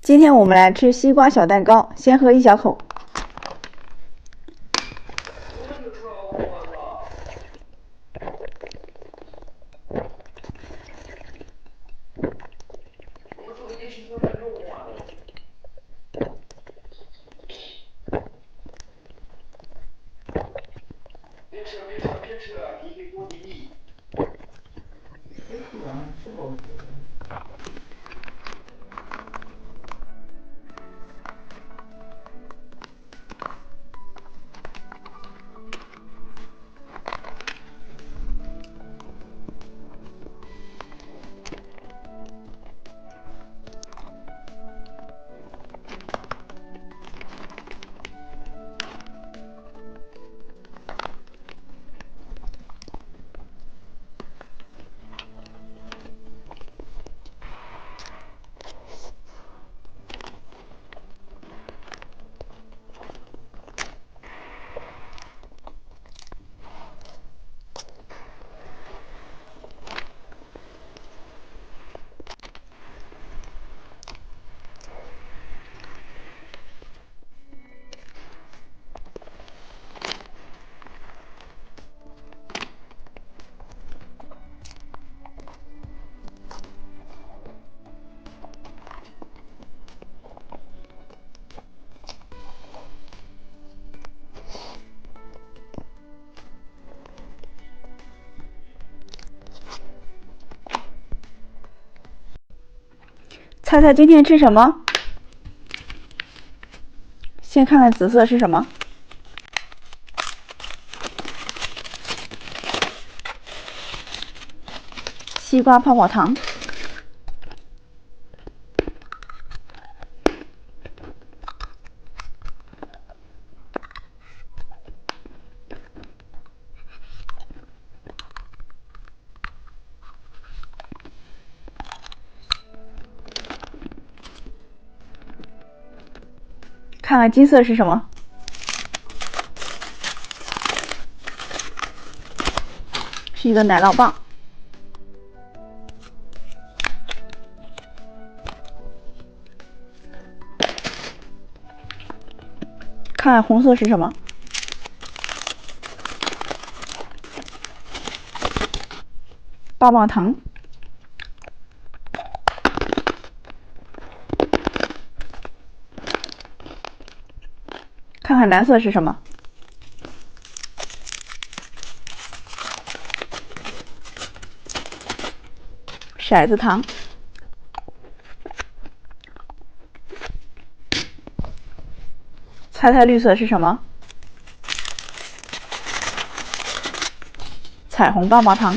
今天我们来吃西瓜小蛋糕，先喝一小口。别吃了，别吃了，别吃了，你给我弟。别吃了，吃饱了。猜猜今天吃什么？先看看紫色是什么？西瓜泡泡糖。看看金色是什么？是一个奶酪棒。看看红色是什么？棒棒糖。看看蓝色是什么？骰子糖。猜猜绿色是什么？彩虹棒棒糖。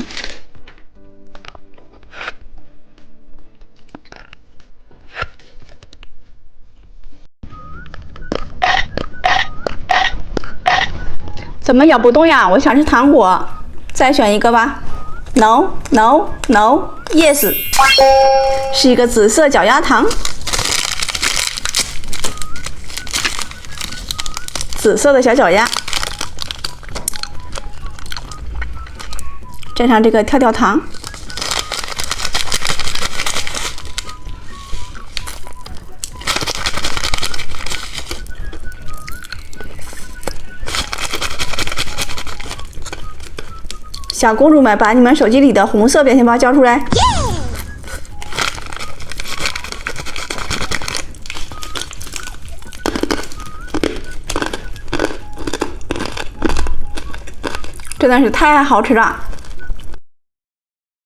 怎么咬不动呀？我想吃糖果，再选一个吧。No No No Yes， 是一个紫色脚丫糖，紫色的小脚丫，蘸上这个跳跳糖。小公主们，把你们手机里的红色表情包交出来。真的是太好吃了！